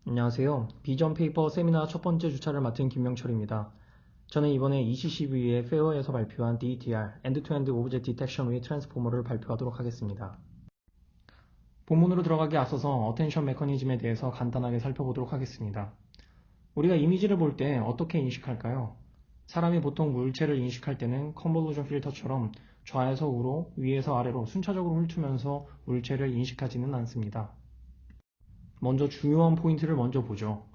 안녕하세요. 비전 페이퍼 세미나 첫 번째 주차를 맡은 김명철입니다. 저는 이번에 ECCV의 페어에서 발표한 DETR, End-to-End Object Detection with Transformer를 발표하도록 하겠습니다. 본문으로 들어가기 앞서서 어텐션 메커니즘에 대해서 간단하게 살펴보도록 하겠습니다. 우리가 이미지를 볼 때 어떻게 인식할까요? 사람이 보통 물체를 인식할 때는 컨볼루션 필터처럼 좌에서 우로, 위에서 아래로 순차적으로 훑으면서 물체를 인식하지는 않습니다. 먼저 중요한 포인트를 먼저 보죠.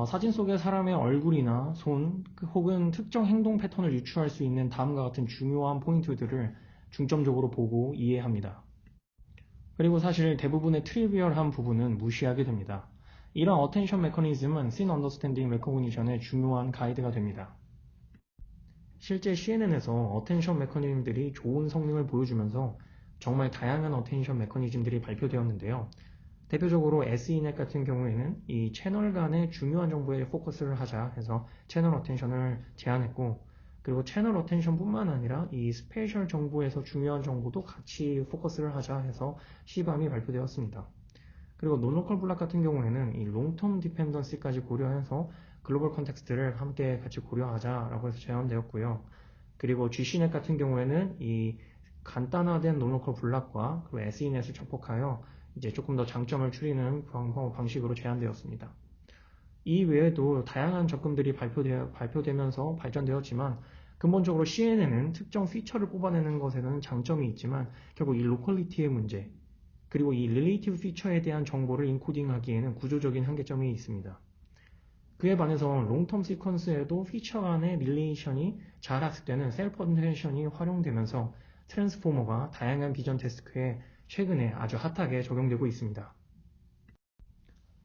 사진 속의 사람의 얼굴이나 손 혹은 특정 행동 패턴을 유추할 수 있는 다음과 같은 중요한 포인트들을 중점적으로 보고 이해합니다. 그리고 사실 대부분의 트리비얼한 부분은 무시하게 됩니다. 이런 어텐션 메커니즘은 Scene Understanding Recognition의 중요한 가이드가 됩니다. 실제 CNN에서 어텐션 메커니즘들이 좋은 성능을 보여주면서 정말 다양한 어텐션 메커니즘들이 발표되었는데요. 대표적으로 SENet 같은 경우에는 이 채널 간의 중요한 정보에 포커스를 하자 해서 채널 어텐션을 제안했고, 그리고 채널 어텐션 뿐만 아니라 이 스페셜 정보에서 중요한 정보도 같이 포커스를 하자 해서 시밤이 발표되었습니다. 그리고 논로컬 블락 같은 경우에는 이 롱텀 디펜던시까지 고려해서 글로벌 컨텍스트를 함께 같이 고려하자라고 해서 제안되었고요. 그리고 GCnet 같은 경우에는 이 간단화된 논로컬 블락과 그리고 SENet을 접목하여 이제 조금 더 장점을 추리는 방식으로 제안되었습니다. 이 외에도 다양한 접근들이 발표되면서 발전되었지만 근본적으로 CNN은 특정 피처를 뽑아내는 것에는 장점이 있지만 결국 이 로컬리티의 문제 그리고 이 릴레이티브 피처에 대한 정보를 인코딩하기에는 구조적인 한계점이 있습니다. 그에 반해서 롱텀 시퀀스에도 피처 간의 릴레이션이 잘 학습되는 셀프 어텐션이 활용되면서 트랜스포머가 다양한 비전 태스크에 최근에 아주 핫하게 적용되고 있습니다.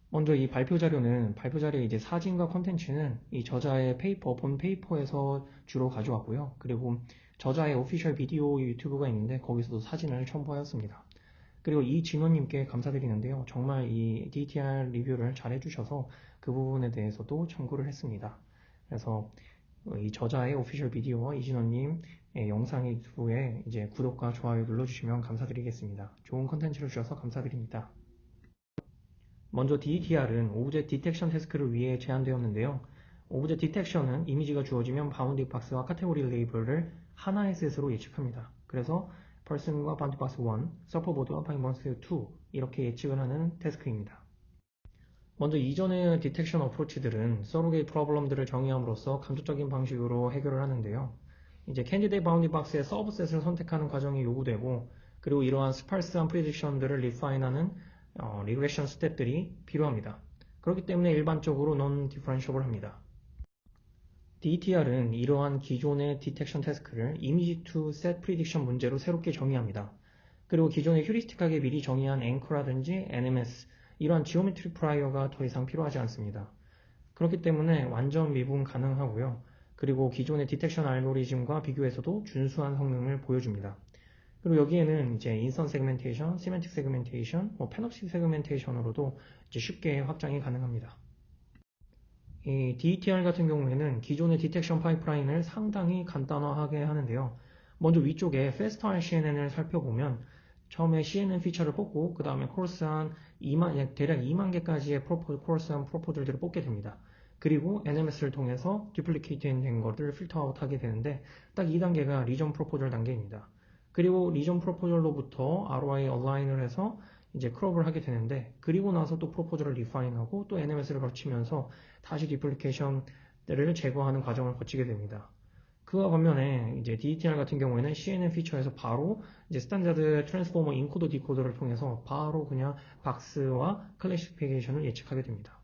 먼저 이 발표 자료는 발표 자료의 이제 사진과 컨텐츠는 이 저자의 본 페이퍼에서 주로 가져왔고요. 그리고 저자의 오피셜 비디오 유튜브가 있는데 거기서도 사진을 첨부하였습니다. 그리고 이진호님께 감사드리는데요. 정말 이 DTR 리뷰를 잘 해주셔서 그 부분에 대해서도 참고를 했습니다. 그래서 이 저자의 오피셜 비디오와 이진호님 영상 유튜브에 이제 구독과 좋아요 눌러주시면 감사드리겠습니다. 좋은 컨텐츠를 주셔서 감사드립니다. 먼저 DETR은 오브젝트 디텍션 태스크를 위해 제안되었는데요. 오브젝트 디텍션은 이미지가 주어지면 바운딩 박스와 카테고리 레이블을 하나의 셋으로 예측합니다. 그래서 person과 바운딩 박스 1, 서퍼보드와 바운딩 박스 2 이렇게 예측을 하는 태스크입니다. 먼저 이전의 디텍션 어프로치들은 서로게이트 프로블럼들을 정의함으로써 감초적인 방식으로 해결을 하는데요. 이제 캔디데이트 바운딩 박스의 서브셋을 선택하는 과정이 요구되고 그리고 이러한 스파르스한 프리딕션들을 리파인하는 리그레션 스텝들이 필요합니다. 그렇기 때문에 일반적으로 non differentiable 합니다. DETR은 이러한 기존의 디텍션 태스크를 이미지 to set prediction 문제로 새롭게 정의합니다. 그리고 기존에 휴리스틱하게 미리 정의한 앵커라든지 NMS 이러한 지오메트리 프라이어가 더 이상 필요하지 않습니다. 그렇기 때문에 완전 미분 가능하고요. 그리고 기존의 디텍션 알고리즘과 비교해서도 준수한 성능을 보여줍니다. 그리고 여기에는 이제 인선 세그멘테이션, 시멘틱 세그멘테이션, 페놉식 세그멘테이션으로도 이제 쉽게 확장이 가능합니다. 이 DETR 같은 경우에는 기존의 디텍션 파이프라인을 상당히 간단화하게 하는데요. 먼저 위쪽에 FastR CNN을 살펴보면 처음에 CNN 피처를 뽑고 그 다음에 코러스한 대략 2만 개까지의 코러스한 프로포즐들을 뽑게 됩니다. 그리고 NMS를 통해서 디플리케이트 된 것들을 필터아웃 하게 되는데 딱 2단계가 리전 프로포절 단계입니다. 그리고 리전 프로포절로부터 ROI 얼라인을 해서 이제 크롭을 하게 되는데 그리고 나서 또 프로포절을 리파인하고 또 NMS를 거치면서 다시 디플리케이션들을 제거하는 과정을 거치게 됩니다. 그와 반면에 이제 DETR 같은 경우에는 CNN 피처에서 바로 이제 스탠다드 트랜스포머 인코더 디코더를 통해서 바로 그냥 박스와 클래시피케이션을 예측하게 됩니다.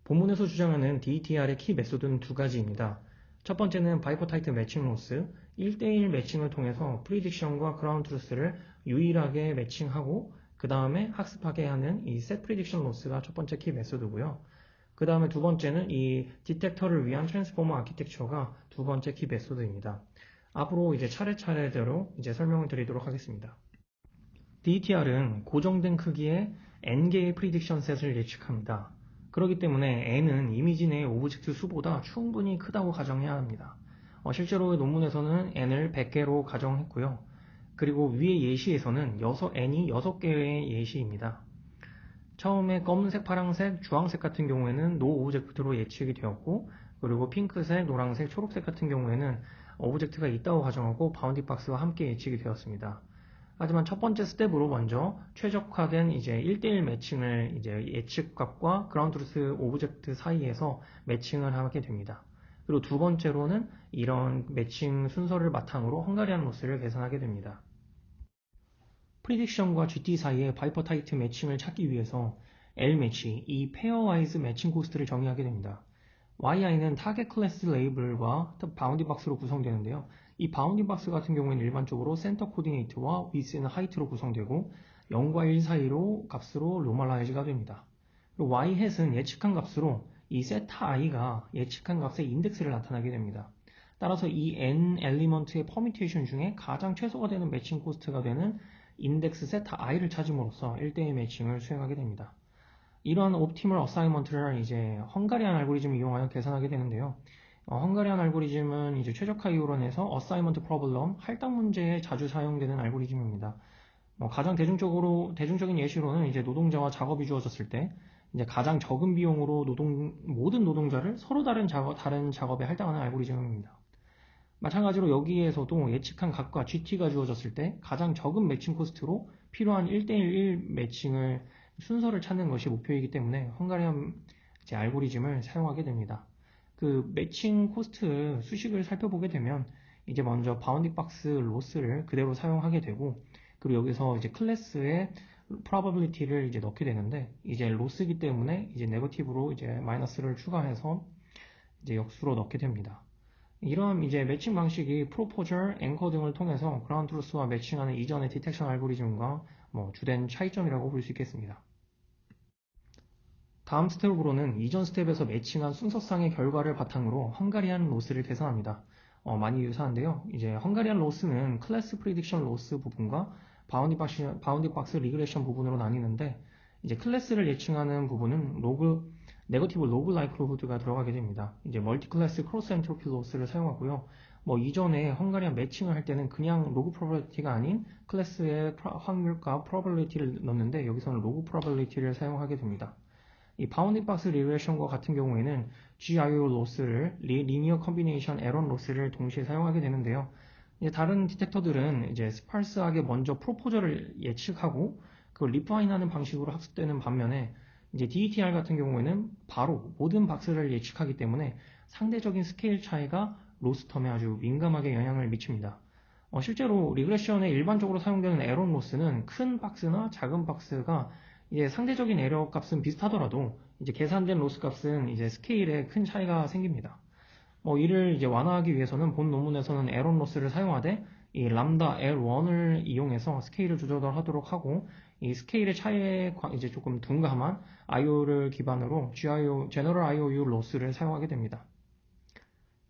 본문에서 주장하는 DETR의 키 메소드는 두 가지입니다. 첫 번째는 바이퍼타이트 매칭 로스, 1대1 매칭을 통해서 프리딕션과 그라운드 트루스를 유일하게 매칭하고 그 다음에 학습하게 하는 이 셋 프리딕션 로스가 첫 번째 키 메소드고요. 그 다음에 두 번째는 이 디텍터를 위한 트랜스포머 아키텍처가 두 번째 키 메소드입니다. 앞으로 이제 차례차례대로 이제 설명을 드리도록 하겠습니다. DETR은 고정된 크기의 n개의 프리딕션 셋을 예측합니다. 그렇기 때문에 n은 이미지 내의 오브젝트 수보다 충분히 크다고 가정해야 합니다. 실제로 논문에서는 n을 100개로 가정했고요. 그리고 위의 예시에서는 n이 6개의 예시입니다. 처음에 검은색, 파란색, 주황색 같은 경우에는 노 오브젝트로 예측이 되었고, 그리고 핑크색, 노란색, 초록색 같은 경우에는 오브젝트가 있다고 가정하고 바운딩 박스와 함께 예측이 되었습니다. 하지만 첫 번째 스텝으로 먼저 최적화된 이제 1대1 매칭을 이제 예측값과 그라운드 트루스 오브젝트 사이에서 매칭을 하게 됩니다. 그리고 두 번째로는 이런 매칭 순서를 바탕으로 헝가리안 로스를 계산하게 됩니다. 프리딕션과 GT 사이의 바이퍼타이트 매칭을 찾기 위해서 L매치, 이 페어와이즈 매칭 코스트를 정의하게 됩니다. YI는 타겟 클래스 레이블과 바운딩 박스로 구성되는데요. 이 바운딩 박스 같은 경우에는 일반적으로 센터 코디네이트와 위스는 하이트로 구성되고 0과 1 사이로 값으로 노멀라이즈가 됩니다. 그리고 Y-햇은 예측한 값으로 이 세타 i가 예측한 값의 인덱스를 나타나게 됩니다. 따라서 이 n 엘리먼트의 퍼뮤테이션 중에 가장 최소가 되는 매칭 코스트가 되는 인덱스 세타 i를 찾음으로써 1대1 매칭을 수행하게 됩니다. 이러한 옵티멀 어사이먼트를 이제 헝가리안 알고리즘을 이용하여 계산하게 되는데요. 헝가리안 알고리즘은 이제 최적화 이론에서 어사이먼트 프로블럼, 할당 문제에 자주 사용되는 알고리즘입니다. 가장 대중적인 예시로는 이제 노동자와 작업이 주어졌을 때 이제 가장 적은 비용으로 모든 노동자를 서로 다른 작업에 할당하는 알고리즘입니다. 마찬가지로 여기에서도 예측한 값과 GT가 주어졌을 때 가장 적은 매칭 코스트로 필요한 1대1 매칭을 순서를 찾는 것이 목표이기 때문에 헝가리안 알고리즘을 사용하게 됩니다. 그 매칭 코스트 수식을 살펴보게 되면 이제 먼저 바운딩 박스 로스를 그대로 사용하게 되고, 그리고 여기서 이제 클래스의 probability를 이제 넣게 되는데, 이제 로스이기 때문에 이제 네거티브로 이제 마이너스를 추가해서 이제 역수로 넣게 됩니다. 이런 이제 매칭 방식이 프로포저, 앵커 등을 통해서 그라운드 트루스와 매칭하는 이전의 디텍션 알고리즘과 주된 차이점이라고 볼 수 있겠습니다. 다음 스텝으로는 이전 스텝에서 매칭한 순서상의 결과를 바탕으로 헝가리안 로스를 계산합니다. 많이 유사한데요. 이제 헝가리안 로스는 클래스 프리딕션 로스 부분과 바운딩 박스 리그레션 부분으로 나뉘는데, 이제 클래스를 예측하는 부분은 네거티브 로그 라이클리후드가 들어가게 됩니다. 이제 멀티 클래스 크로스 엔트로피 로스를 사용하고요. 이전에 헝가리안 매칭을 할 때는 그냥 로그 프로버빌리티가 아닌 클래스의 확률과 프로버빌리티를 넣는데, 여기서는 로그 프로버빌리티를 사용하게 됩니다. 이 바운딩 박스 리그레션과 같은 경우에는 GIO 로스를 리니어 컨비네이션 에러 로스를 동시에 사용하게 되는데요. 이제 다른 디텍터들은 이제 스파르스하게 먼저 프로포저를 예측하고 그걸 리파인하는 방식으로 학습되는 반면에, 이제 DETR 같은 경우에는 바로 모든 박스를 예측하기 때문에 상대적인 스케일 차이가 로스 텀에 아주 민감하게 영향을 미칩니다. 실제로 리그레션에 일반적으로 사용되는 에러 로스는 큰 박스나 작은 박스가 이제 상대적인 에러 값은 비슷하더라도 이제 계산된 로스 값은 이제 스케일에 큰 차이가 생깁니다. 이를 이제 완화하기 위해서는 본 논문에서는 에러 로스를 사용하되 이 람다 L1을 이용해서 스케일을 조절하도록 하고, 이 스케일의 차이에 이제 조금 둔감한 IO를 기반으로 General IOU 로스를 사용하게 됩니다.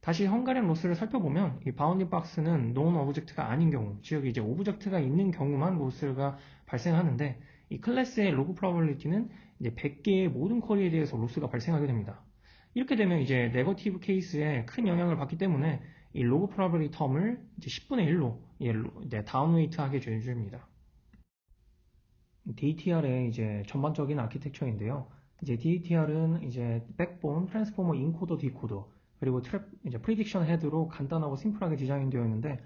다시 헝가리안 로스를 살펴보면 이 바운딩 박스는 논 오브젝트가 아닌 경우, 즉 이제 오브젝트가 있는 경우만 로스가 발생하는데, 이 클래스의 로그 프로버빌리티는 이제 100개의 모든 쿼리에 대해서 로스가 발생하게 됩니다. 이렇게 되면 이제 네거티브 케이스에 큰 영향을 받기 때문에 이 로그 프로버빌리티 텀을 이제 10분의 1로 다운웨이트하게 해줍니다. DTR의 이제 전반적인 아키텍처인데요. 이제 DTR은 이제 백본, 트랜스포머, 인코더, 디코더, 그리고 이제 프리딕션 헤드로 간단하고 심플하게 디자인되어 있는데,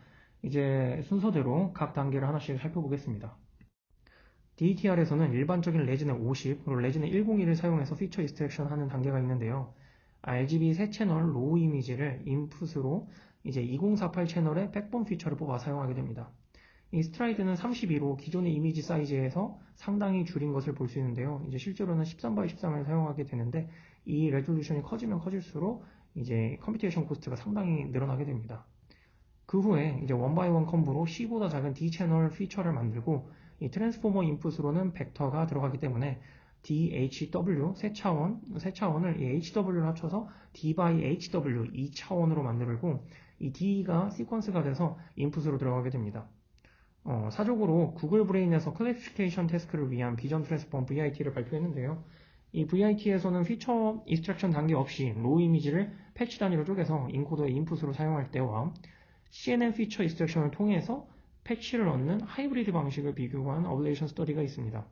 이제 순서대로 각 단계를 하나씩 살펴보겠습니다. DTR에서는 일반적인 레지네 50, 그리고 레지네 101을 사용해서 피처 익스트랙션 하는 단계가 있는데요. RGB 세 채널 로우 이미지를 인풋으로 이제 2048 채널의 백본 피처를 뽑아 사용하게 됩니다. 이 스트라이드는 32로 기존의 이미지 사이즈에서 상당히 줄인 것을 볼 수 있는데요. 이제 실제로는 13x13을 사용하게 되는데, 이 레졸루션이 커지면 커질수록 이제 컴퓨테이션 코스트가 상당히 늘어나게 됩니다. 그 후에 이제 원바이원 컴브로 C보다 작은 D 채널 피처를 만들고, 이 트랜스포머 인풋으로는 벡터가 들어가기 때문에 DHW 세 차원을 이 HW를 합쳐서 D by HW 2차원으로 만들고, 이 D가 시퀀스가 돼서 인풋으로 들어가게 됩니다. 사적으로 구글 브레인에서 클래시피케이션 태스크를 위한 비전 트랜스폼 VIT를 발표했는데요. 이 VIT에서는 피처 익스트랙션 단계 없이 로우 이미지를 패치 단위로 쪼개서 인코더의 인풋으로 사용할 때와 CNN 피처 익스트랙션을 통해서 패치를 얻는 하이브리드 방식을 비교한 어블레이션 스터디가 있습니다.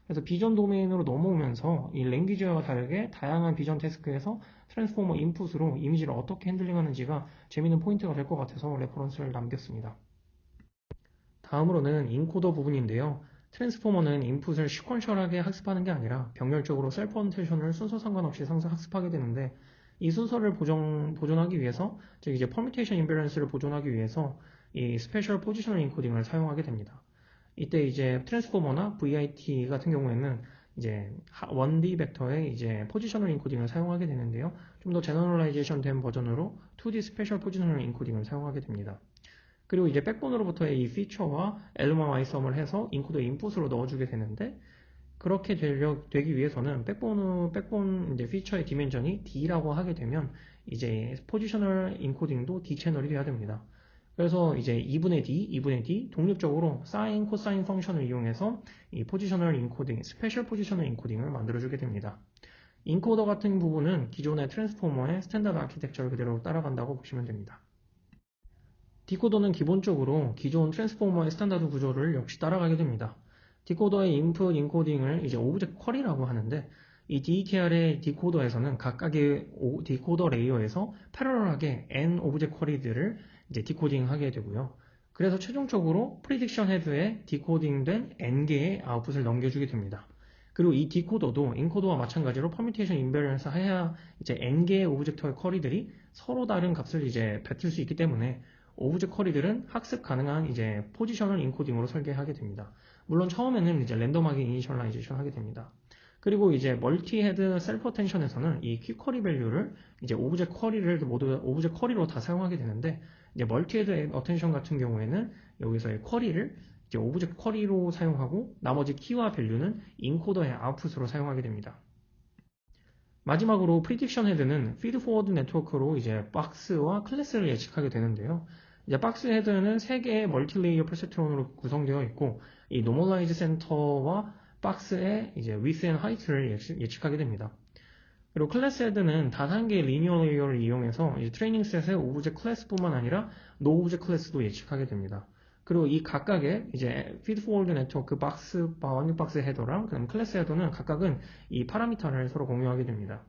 그래서 비전 도메인으로 넘어오면서 이 랭귀지와 다르게 다양한 비전 태스크에서 트랜스포머 인풋으로 이미지를 어떻게 핸들링하는지가 재밌는 포인트가 될 것 같아서 레퍼런스를 남겼습니다. 다음으로는 인코더 부분인데요. 트랜스포머는 인풋을 시퀀셜하게 학습하는 게 아니라 병렬적으로 셀프 어텐션을 순서 상관없이 학습하게 되는데, 이 순서를 보존하기 위해서, 즉 이제 퍼뮤테이션 인베런스를 보존하기 위해서 이 스페셜 포지셔널 인코딩을 사용하게 됩니다. 이때 이제 트랜스포머나 VIT 같은 경우에는 이제 1D 벡터의 이제 포지셔널 인코딩을 사용하게 되는데요. 좀 더 제너럴라이제이션 된 버전으로 2D 스페셜 포지셔널 인코딩을 사용하게 됩니다. 그리고 이제 백본으로부터의 이 피처와 엘르마 와이썸을 해서 인코더 인풋으로 넣어주게 되는데, 그렇게 되기 위해서는 백본 이제 피처의 디멘전이 D라고 하게 되면 이제 포지셔널 인코딩도 D 채널이 돼야 됩니다. 그래서 이제 2분의 D 독립적으로 사인, 코사인 펑션을 이용해서 이 포지셔널 인코딩, 스페셜 포지셔널 인코딩을 만들어주게 됩니다. 인코더 같은 부분은 기존의 트랜스포머의 스탠다드 아키텍처를 그대로 따라간다고 보시면 됩니다. 디코더는 기본적으로 기존 트랜스포머의 스탠다드 구조를 역시 따라가게 됩니다. 디코더의 인풋 인코딩을 이제 오브젝트 쿼리라고 하는데, 이 DETR의 디코더에서는 각각의 디코더 레이어에서 패러럴하게 n 오브젝트 쿼리들을 이제 디코딩하게 되고요. 그래서 최종적으로 프리딕션 헤드에 디코딩된 n개의 아웃풋을 넘겨주게 됩니다. 그리고 이 디코더도 인코더와 마찬가지로 퍼뮤테이션 인베런스 해야 이제 n개의 오브젝트 쿼리들이 서로 다른 값을 이제 뱉을 수 있기 때문에 오브젝트 쿼리들은 학습 가능한 이제 포지셔널 인코딩으로 설계하게 됩니다. 물론 처음에는 이제 랜덤하게 이니셜라이제이션 하게 됩니다. 그리고 이제 멀티 헤드 셀프 어텐션에서는 이 퀵 쿼리 밸류를 이제 오브젝트 쿼리를 모두 오브젝트 쿼리로 다 사용하게 되는데, 이제 멀티 헤드 어텐션 같은 경우에는 여기서의 쿼리를 이제 오브젝트 쿼리로 사용하고 나머지 키와 밸류는 인코더의 아웃풋으로 사용하게 됩니다. 마지막으로 프리딕션 헤드는 피드 포워드 네트워크로 이제 박스와 클래스를 예측하게 되는데요. 이제 박스 헤드는 3개의 멀티레이어 퍼셉트론으로 구성되어 있고, 이 노멀라이즈 센터와 박스의 이제 width and height를 예측하게 됩니다. 그리고 클래스 헤드는 단 한 개의 리니어 레이어를 이용해서 이제 트레이닝 셋의 오브젝트 클래스뿐만 아니라 노 오브젝트 클래스도 예측하게 됩니다. 그리고 이 각각의 이제 피드 포워드 네트워크 박스, 바운딩 박스 헤더랑 그다음 클래스 헤더는 각각은 이 파라미터를 서로 공유하게 됩니다.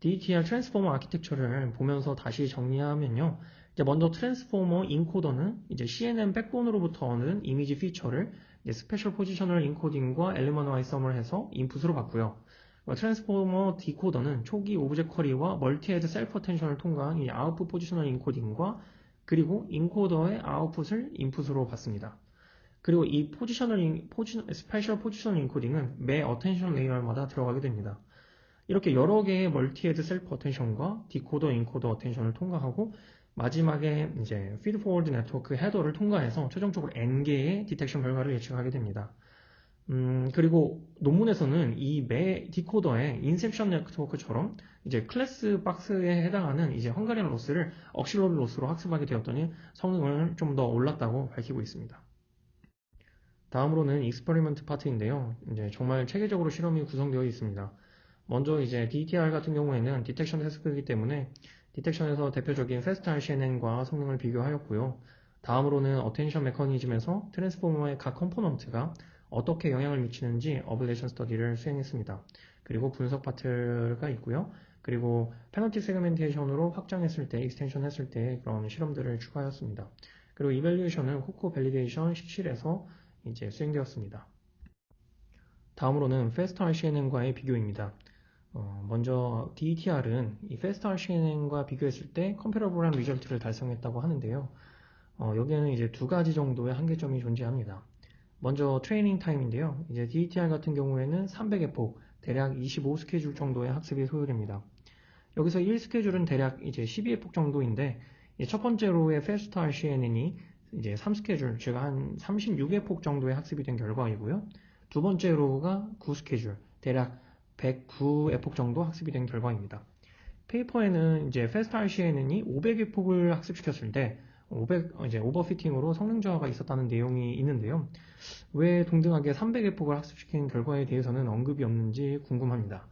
DETR 트랜스포머 아키텍처를 보면서 다시 정리하면요. 이제 먼저 트랜스포머 인코더는 이제 CNN 백본으로부터 얻는 이미지 피처를 이제 스페셜 포지셔널 인코딩과 엘리먼트 와이썸을 해서 인풋으로 받고요. 트랜스포머 디코더는 초기 오브젝트 쿼리와 멀티헤드 셀프 어텐션을 통과한 이 아웃풋 포지셔널 인코딩과 그리고 인코더의 아웃풋을 인풋으로 받습니다. 그리고 이 스페셜 포지셔널 인코딩은 매 어텐션 레이어마다 들어가게 됩니다. 이렇게 여러 개의 멀티헤드 셀프 어텐션과 디코더, 인코더 어텐션을 통과하고 마지막에 이제 피드 포워드 네트워크 헤더를 통과해서 최종적으로 n개의 디텍션 결과를 예측하게 됩니다. 그리고 논문에서는 이 매 디코더의 인셉션 네트워크처럼 이제 클래스 박스에 해당하는 이제 헝가리안 로스를 억실러리 로스로 학습하게 되었더니 성능을 좀 더 올랐다고 밝히고 있습니다. 다음으로는 익스퍼리먼트 파트인데요. 이제 정말 체계적으로 실험이 구성되어 있습니다. 먼저 이제 DETR 같은 경우에는 디텍션 태스크이기 때문에 디텍션에서 대표적인 패스트 RCNN과 성능을 비교하였고요. 다음으로는 어텐션 메커니즘에서 트랜스포머의 각 컴포넌트가 어떻게 영향을 미치는지 어블레이션 스터디를 수행했습니다. 그리고 분석 파트가 있고요. 그리고 페널티 세그멘테이션으로 확장했을 때, 익스텐션 했을 때 그런 실험들을 추가하였습니다. 그리고 이밸류에이션은 코코 밸리데이션 17에서 이제 수행되었습니다. 다음으로는 패스트 RCNN과의 비교입니다. 먼저 DETR은 이 패스트 RCNN과 비교했을 때 컴패러블한 리절트를 달성했다고 하는데요. 여기에는 이제 두 가지 정도의 한계점이 존재합니다. 먼저 트레이닝 타임인데요. 이제 DETR 같은 경우에는 300의 폭, 대략 25 스케줄 정도의 학습이 소요됩니다. 여기서 1 스케줄은 대략 이제 12의 폭 정도인데, 첫 번째 로의 패스트 RCNN이 이제 3 스케줄, 즉 한 36의 폭 정도의 학습이 된 결과이고요. 두 번째 로우가 9 스케줄, 대략 109의 폭 정도 학습이 된 결과입니다. 페이퍼에는 이제 패스트 RCNN이 500의 폭을 학습시켰을 때 이제 오버피팅으로 성능 저하가 있었다는 내용이 있는데요. 왜 동등하게 300의 폭을 학습시킨 결과에 대해서는 언급이 없는지 궁금합니다.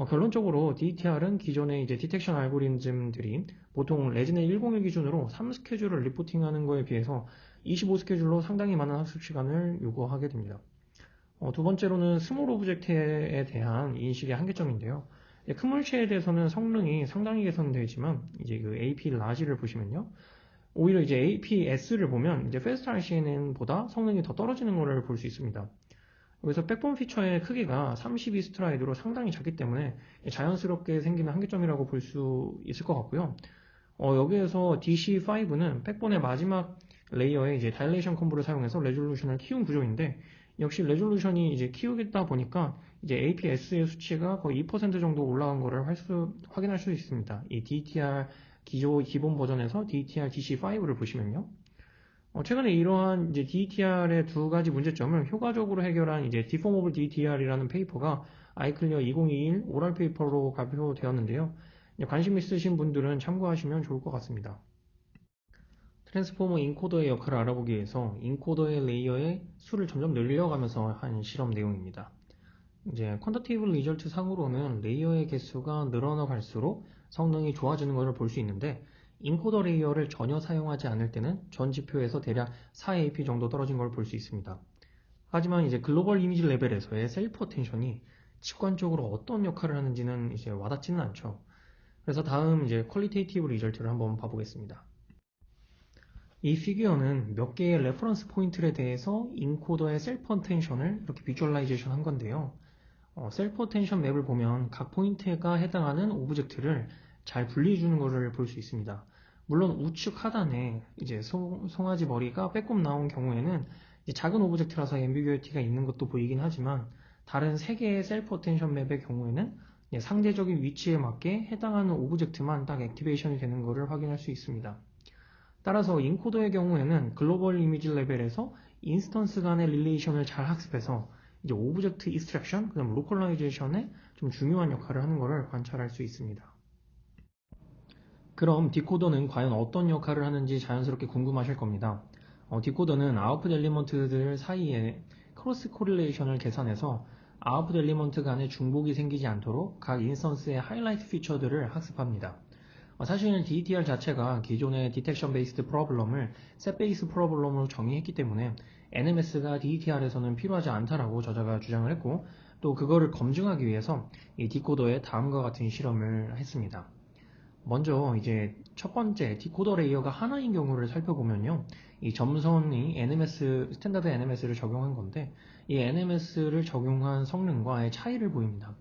결론적으로 DETR은 기존의 이제 디텍션 알고리즘들이 보통 레지넷 101 기준으로 3스케줄을 리포팅하는 거에 비해서 25스케줄로 상당히 많은 학습 시간을 요구하게 됩니다. 두 번째로는 스몰 오브젝트에 대한 인식의 한계점인데요. 큰 물체에 대해서는 성능이 상당히 개선되지만 이제 그 AP 라지를 보시면요. 오히려 이제 APS를 보면 이제 Fast RCNN보다 성능이 더 떨어지는 것을 볼 수 있습니다. 그래서 백본 피처의 크기가 32 스트라이드로 상당히 작기 때문에 자연스럽게 생기는 한계점이라고 볼 수 있을 것 같고요. 여기에서 DC5는 백본의 마지막 레이어에 이제 다일레이션 컴보를 사용해서 레졸루션을 키운 구조인데 역시 레졸루션이 이제 키우겠다 보니까 이제 APS의 수치가 거의 2% 정도 올라간 거를 확인할 수 있습니다. 이 DTR 기본 버전에서 DTR DC5를 보시면요. 최근에 이러한 이제 DTR의 두 가지 문제점을 효과적으로 해결한 이제 Deformable DTR이라는 페이퍼가 아이클리어 2021 오랄 페이퍼로 발표되었는데요. 관심 있으신 분들은 참고하시면 좋을 것 같습니다. 트랜스포머 인코더의 역할을 알아보기 위해서 인코더의 레이어의 수를 점점 늘려가면서 한 실험 내용입니다. 이제 퀀터티브 리절트 상으로는 레이어의 개수가 늘어나 갈수록 성능이 좋아지는 것을 볼 수 있는데 인코더 레이어를 전혀 사용하지 않을 때는 전 지표에서 대략 4AP 정도 떨어진 걸 볼 수 있습니다. 하지만 이제 글로벌 이미지 레벨에서의 셀프 어텐션이 직관적으로 어떤 역할을 하는지는 이제 와닿지는 않죠. 그래서 다음 이제 퀄리테이티브 리절트를 한번 봐보겠습니다. 이 피규어는 몇 개의 레퍼런스 포인트에 대해서 인코더의 셀프 어텐션을 이렇게 비주얼라이제이션 한 건데요. 셀프 어텐션 맵을 보면 각 포인트가 해당하는 오브젝트를 잘 분리해주는 것을 볼 수 있습니다. 물론 우측 하단에 이제 송아지 머리가 빼꼼 나온 경우에는 작은 오브젝트라서 앰비규어티가 있는 것도 보이긴 하지만 다른 3개의 셀프 어텐션 맵의 경우에는 상대적인 위치에 맞게 해당하는 오브젝트만 딱 액티베이션이 되는 것을 확인할 수 있습니다. 따라서 인코더의 경우에는 글로벌 이미지 레벨에서 인스턴스 간의 릴레이션을 잘 학습해서 이제 오브젝트 익스트랙션, 그다음 로컬라이제이션에 좀 중요한 역할을 하는 것을 관찰할 수 있습니다. 그럼 디코더는 과연 어떤 역할을 하는지 자연스럽게 궁금하실 겁니다. 디코더는 아웃풋 엘리먼트들 사이에 크로스 코릴레이션을 계산해서 아웃풋 엘리먼트 간의 중복이 생기지 않도록 각 인스턴스의 하이라이트 피처들을 학습합니다. 사실 DTR 자체가 기존의 디텍션 베이스드 프로블럼을 셋 베이스 프로블럼으로 정의했기 때문에 NMS가 DTR에서는 필요하지 않다라고 저자가 주장을 했고 또 그거를 검증하기 위해서 이 디코더에 다음과 같은 실험을 했습니다. 먼저 이제 첫 번째 디코더 레이어가 하나인 경우를 살펴보면요. 이 점선이 NMS, 스탠다드 NMS를 적용한 건데 이 NMS를 적용한 성능과의 차이를 보입니다.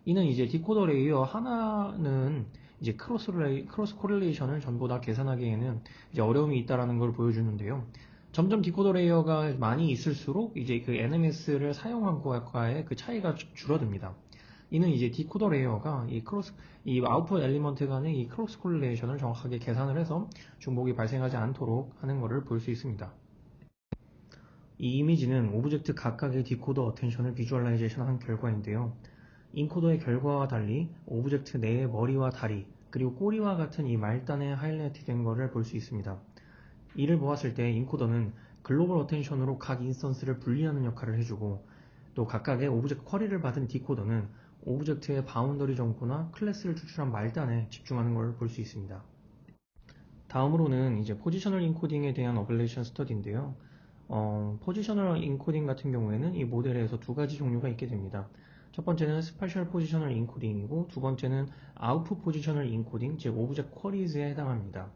이는 이제 디코더 레이어 하나는 이제 크로스 코릴레이션을 전부 다 계산하기에는 이제 어려움이 있다라는 걸 보여주는데요. 점점 디코더 레이어가 많이 있을수록 이제 그 NMS를 사용한 것과의 그 차이가 줄어듭니다. 이는 이제 디코더 레이어가 이 아웃풋 엘리먼트 간의 이 크로스 코릴레이션을 정확하게 계산을 해서 중복이 발생하지 않도록 하는 것을 볼 수 있습니다. 이 이미지는 오브젝트 각각의 디코더 어텐션을 비주얼라이제이션 한 결과인데요. 인코더의 결과와 달리 오브젝트 내의 머리와 다리 그리고 꼬리와 같은 이 말단에 하이라이트 된 것을 볼 수 있습니다. 이를 보았을 때 인코더는 글로벌 어텐션으로 각 인스턴스를 분리하는 역할을 해주고 또 각각의 오브젝트 쿼리를 받은 디코더는 오브젝트의 바운더리 정보나 클래스를 추출한 말단에 집중하는 것을 볼 수 있습니다. 다음으로는 이제 포지셔널 인코딩에 대한 어블레이션 스터디인데요. 포지셔널 인코딩 같은 경우에는 이 모델에서 두 가지 종류가 있게 됩니다. 첫 번째는 스페셜 포지셔널 인코딩이고 두 번째는 아웃풋 포지셔널 인코딩, 즉 오브젝트 쿼리즈에 해당합니다.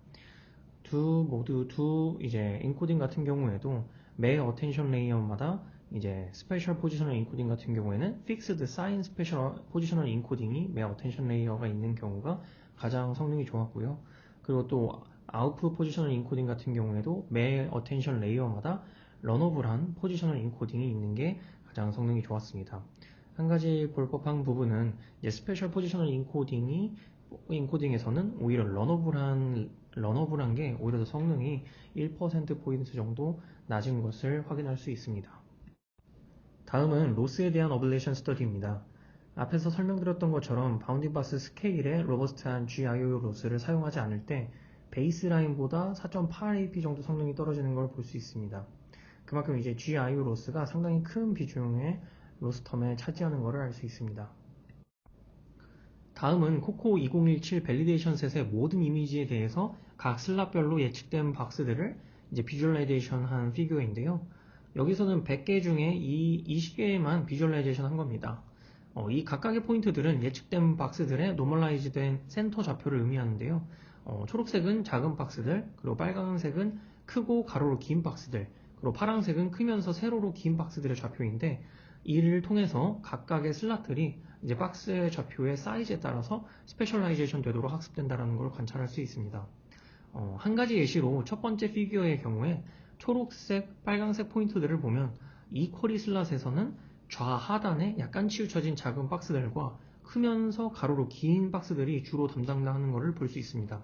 모두 이제 인코딩 같은 경우에도 매 어텐션 레이어마다 이제 스페셜 포지셔널 인코딩 같은 경우에는 픽스드 사인 스페셜 포지셔널 인코딩이 매 어텐션 레이어가 있는 경우가 가장 성능이 좋았고요. 그리고 또 아웃풋 포지셔널 인코딩 같은 경우에도 매 어텐션 레이어마다 런어블한 포지셔널 인코딩이 있는 게 가장 성능이 좋았습니다. 한 가지 볼 법한 부분은 이제 스페셜 포지셔널 인코딩에서는 오히려 런어블한 게 오히려 더 성능이 1%포인트 정도 낮은 것을 확인할 수 있습니다. 다음은 로스에 대한 어블레이션 스터디입니다. 앞에서 설명드렸던 것처럼 바운딩 바스 스케일의 로버스트한 GIO 로스를 사용하지 않을 때 베이스라인보다 4.8AP 정도 성능이 떨어지는 걸 볼 수 있습니다. 그만큼 이제 GIO 로스가 상당히 큰 비중의 로스 텀에 차지하는 것을 알 수 있습니다. 다음은 코코 2017 밸리데이션 셋의 모든 이미지에 대해서 각 슬랍별로 예측된 박스들을 이제 비주얼라이제이션 한 피규어인데요. 여기서는 100개 중에 이 20개만 비주얼라이제이션 한 겁니다. 이 각각의 포인트들은 예측된 박스들의 노멀라이즈된 센터 좌표를 의미하는데요. 초록색은 작은 박스들, 그리고 빨간색은 크고 가로로 긴 박스들, 그리고 파란색은 크면서 세로로 긴 박스들의 좌표인데, 이를 통해서 각각의 슬롯들이 이제 박스의 좌표의 사이즈에 따라서 스페셜라이제이션 되도록 학습된다는 걸 관찰할 수 있습니다. 한 가지 예시로 첫 번째 피규어의 경우에 초록색, 빨간색 포인트들을 보면 이 쿼리 슬롯에서는 좌하단에 약간 치우쳐진 작은 박스들과 크면서 가로로 긴 박스들이 주로 담당하는 것을 볼 수 있습니다.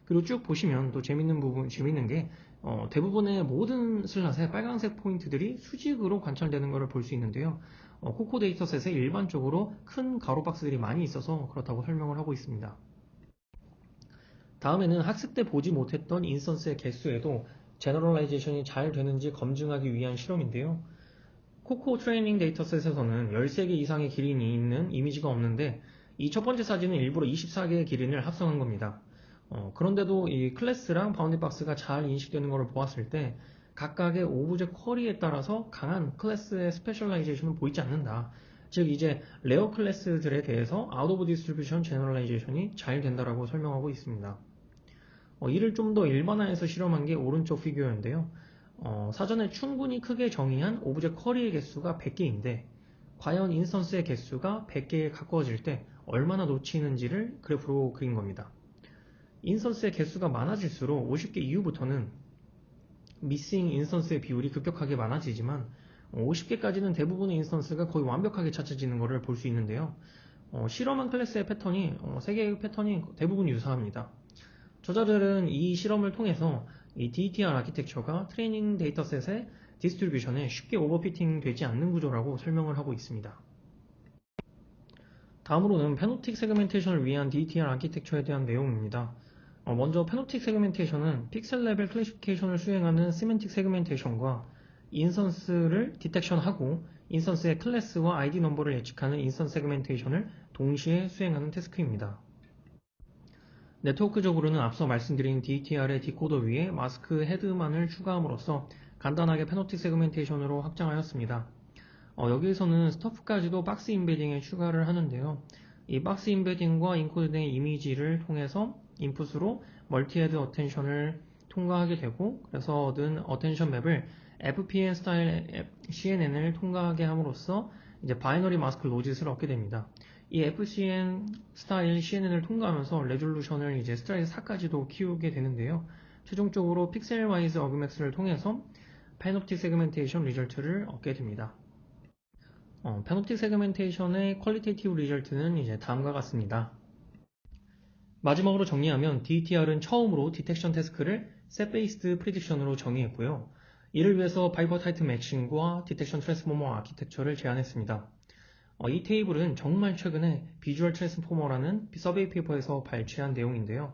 그리고 쭉 보시면 또 재밌는 게 대부분의 모든 슬롯에 빨간색 포인트들이 수직으로 관찰되는 것을 볼 수 있는데요. 코코 데이터셋에 일반적으로 큰 가로 박스들이 많이 있어서 그렇다고 설명을 하고 있습니다. 다음에는 학습 때 보지 못했던 인스턴스의 개수에도 제너럴라이제이션이 잘 되는지 검증하기 위한 실험인데요. 코코 트레이닝 데이터셋에서는 13개 이상의 기린이 있는 이미지가 없는데 이 첫 번째 사진은 일부러 24개의 기린을 합성한 겁니다. 그런데도 이 클래스랑 바운드 박스가 잘 인식되는 것을 보았을 때 각각의 오브젝트 쿼리에 따라서 강한 클래스의 스페셜라이제이션은 보이지 않는다. 즉 이제 레어 클래스들에 대해서 아웃 오브 디스트리뷰션 제너럴라이제이션이 잘 된다라고 설명하고 있습니다. 이를 좀 더 일반화해서 실험한 게 오른쪽 피규어인데요. 사전에 충분히 크게 정의한 오브젝트 쿼리의 개수가 100개인데 과연 인스턴스의 개수가 100개에 가까워질 때 얼마나 놓치는지를 그래프로 그린 겁니다. 인스턴스의 개수가 많아질수록 50개 이후부터는 미싱 인스턴스의 비율이 급격하게 많아지지만 50개까지는 대부분의 인스턴스가 거의 완벽하게 찾아지는 것을 볼 수 있는데요. 실험한 클래스의 패턴이 3개의 패턴이 대부분 유사합니다. 저자들은 이 실험을 통해서 이 DETR 아키텍처가 트레이닝 데이터셋의 디스트리뷰션에 쉽게 오버피팅 되지 않는 구조라고 설명을 하고 있습니다. 다음으로는 페노틱 세그멘테이션을 위한 DETR 아키텍처에 대한 내용입니다. 먼저 페노틱 세그멘테이션은 픽셀 레벨 클래시피케이션을 수행하는 시멘틱 세그멘테이션과 인스턴스를 디텍션하고 인스턴스의 클래스와 ID 넘버를 예측하는 인스턴스 세그멘테이션을 동시에 수행하는 태스크입니다. 네트워크적으로는 앞서 말씀드린 DTR의 디코더 위에 마스크 헤드만을 추가함으로써 간단하게 페노틱 세그멘테이션으로 확장하였습니다. 여기에서는 스터프까지도 박스 임베딩에 추가를 하는데요. 이 박스 임베딩과 인코드된 이미지를 통해서 인풋으로 멀티헤드 어텐션을 통과하게 되고 그래서 얻은 어텐션 맵을 FPN 스타일 CNN을 통과하게 함으로써 이제 바이너리 마스크 로짓을 얻게 됩니다. 이 FCN 스타일 CNN을 통과하면서 레졸루션을 이제 스타일 4까지도 키우게 되는데요. 최종적으로 픽셀 와이즈 어그맥스를 통해서 페노틱 세그멘테이션 리절트를 얻게 됩니다. 페노틱 세그멘테이션의 퀄리테이티브 리절트는 이제 다음과 같습니다. 마지막으로 정리하면 DTR은 처음으로 디텍션 태스크를 셋 베이스드 프리딕션으로 정의했고요. 이를 위해서 바이퍼타이트 매칭과 디텍션 트랜스포머 아키텍처를 제안했습니다. 이 테이블은 정말 최근에 비주얼 트랜스포머라는 서베이 페이퍼에서 발췌한 내용인데요.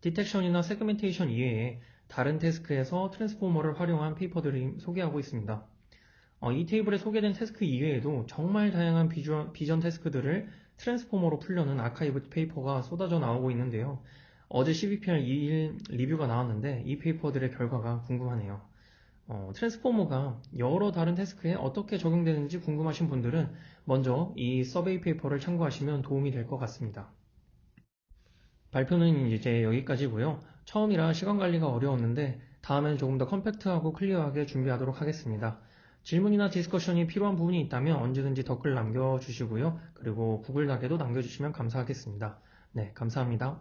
디텍션이나 세그멘테이션 이외에 다른 태스크에서 트랜스포머를 활용한 페이퍼들을 소개하고 있습니다. 이 테이블에 소개된 태스크 이외에도 정말 다양한 비전 태스크들을 트랜스포머로 풀려는 아카이브 페이퍼가 쏟아져 나오고 있는데요. 어제 CVPR 2일 리뷰가 나왔는데 이 페이퍼들의 결과가 궁금하네요. 트랜스포머가 여러 다른 태스크에 어떻게 적용되는지 궁금하신 분들은 먼저 이 서베이 페이퍼를 참고하시면 도움이 될 것 같습니다. 발표는 이제 여기까지고요. 처음이라 시간 관리가 어려웠는데 다음엔 조금 더 컴팩트하고 클리어하게 준비하도록 하겠습니다. 질문이나 디스커션이 필요한 부분이 있다면 언제든지 댓글 남겨주시고요. 그리고 구글 닥에도 남겨주시면 감사하겠습니다. 네, 감사합니다.